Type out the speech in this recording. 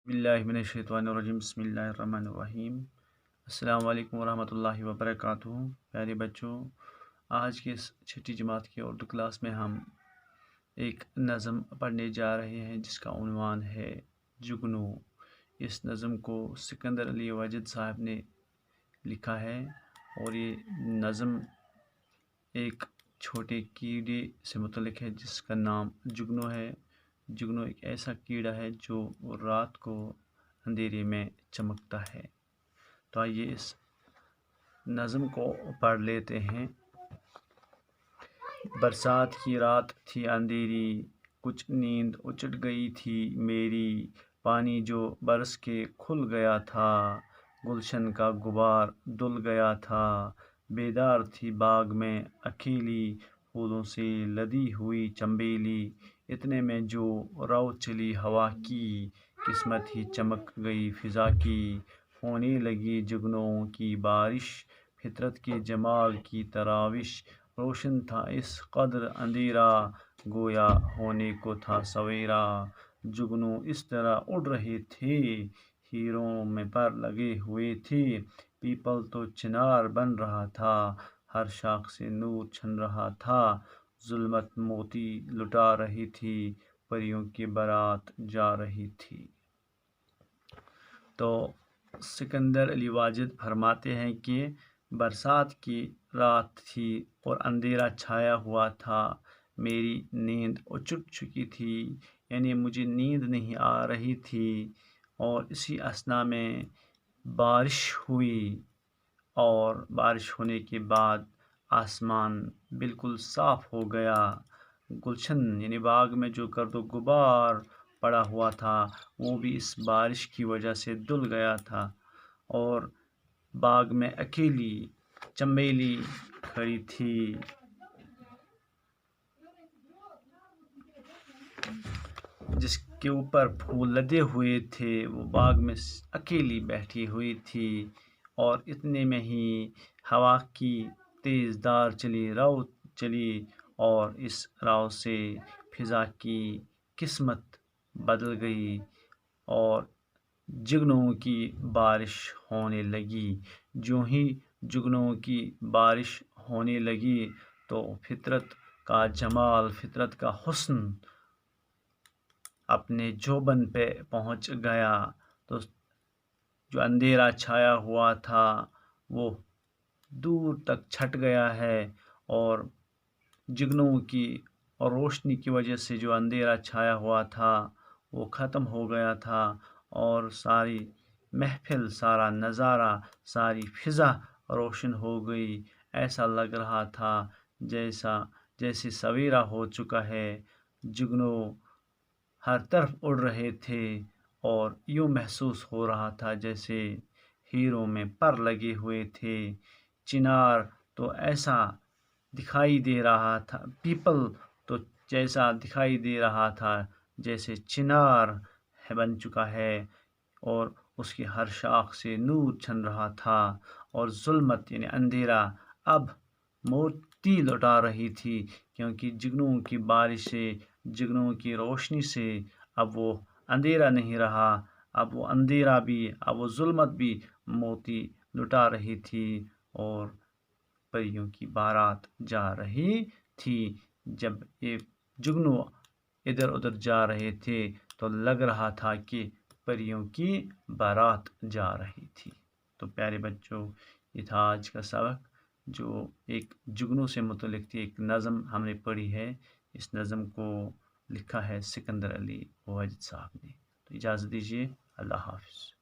बिस्मिल्लाहिर्रहमानिर्रहीम बिस्मिल्लाहिर्रहमानिर्रहीम। अस्सलाम वालेकुम वरहमतुल्लाहि वबरकातुहू। प्यारे बच्चों, आज के इस छठी जमात की उर्दू क्लास में हम एक नज़म पढ़ने जा रहे हैं जिसका उन्वान है जुगनू। इस नज़म को सिकंदर अली वाजिद साहब ने लिखा है और ये नज़म एक छोटे कीड़े से मुतल्लिक़ है जिसका नाम जुगनू है। जुगनू एक ऐसा कीड़ा है जो रात को अंधेरे में चमकता है। तो आइए इस नज़म को पढ़ लेते हैं। बरसात की रात थी अंधेरी, कुछ नींद उचट गई थी मेरी। पानी जो बरस के खुल गया था, गुलशन का गुबार धुल गया था। बेदार थी बाग में अकेली, फूलों से लदी हुई चंबेली। इतने में जो रौ चली हवा की, किस्मत ही चमक गई फिजा की। होने लगी जुगनुओं की बारिश, फितरत के जमाल की तराविश। रोशन था इस कदर अंधेरा, गोया होने को था सवेरा। जुगनू इस तरह उड़ रहे थे, हीरों में पर लगे हुए थे। पीपल तो चिनार बन रहा था, हर शाख से नूर छन रहा था। जुल्मत मोती लुटा रही थी, परियों की बारात जा रही थी। तो सिकंदर अली वाजिद फरमाते हैं कि बरसात की रात थी और अंधेरा छाया हुआ था। मेरी नींद उचट चुकी थी, यानी मुझे नींद नहीं आ रही थी। और इसी असना में बारिश हुई और बारिश होने के बाद आसमान बिल्कुल साफ़ हो गया। गुलशन यानी बाग में जो गर्दो गुबार पड़ा हुआ था वो भी इस बारिश की वजह से धुल गया था। और बाग में अकेली चमेली खड़ी थी, जिसके ऊपर फूल लदे हुए थे। वो बाग में अकेली बैठी हुई थी और इतने में ही हवा की तेज़ धार चली, राव चली और इस राव से फिज़ा की किस्मत बदल गई और जुगनुओं की बारिश होने लगी। जो ही जुगनुओं की बारिश होने लगी तो फितरत का जमाल, फितरत का हुस्न अपने जोबन पे पहुंच गया। तो जो अंधेरा छाया हुआ था वो दूर तक छट गया है और जुगनुओं की और रोशनी की वजह से जो अंधेरा छाया हुआ था वो ख़त्म हो गया था और सारी महफिल, सारा नज़ारा, सारी फ़िज़ा रोशन हो गई। ऐसा लग रहा था जैसे सवेरा हो चुका है। जुगनू हर तरफ उड़ रहे थे और यूँ महसूस हो रहा था जैसे हीरों में पर लगे हुए थे। चिनार तो ऐसा दिखाई दे रहा था, पीपल तो जैसा दिखाई दे रहा था जैसे चिनार है बन चुका है और उसकी हर शाख से नूर छन रहा था। और जुल्मत यानी अंधेरा अब मोती लौटा रही थी, क्योंकि जुगनुओं की बारिश से, जुगनुओं की रोशनी से अब वो अंधेरा नहीं रहा। अब वो अंधेरा भी, अब वो जुल्मत भी मोती लुटा रही थी और परियों की बारात जा रही थी। जब ये जुगनू इधर उधर जा रहे थे तो लग रहा था कि परियों की बारात जा रही थी। तो प्यारे बच्चों, ये था आज का सबक जो एक जुगनू से मुतल्लिक़ थी। एक नज़म हमने पढ़ी है। इस नज़म को लिखा है सिकंदर अली वाजिद साहब ने। तो इजाज़त दीजिए, अल्लाह हाफ़िज़।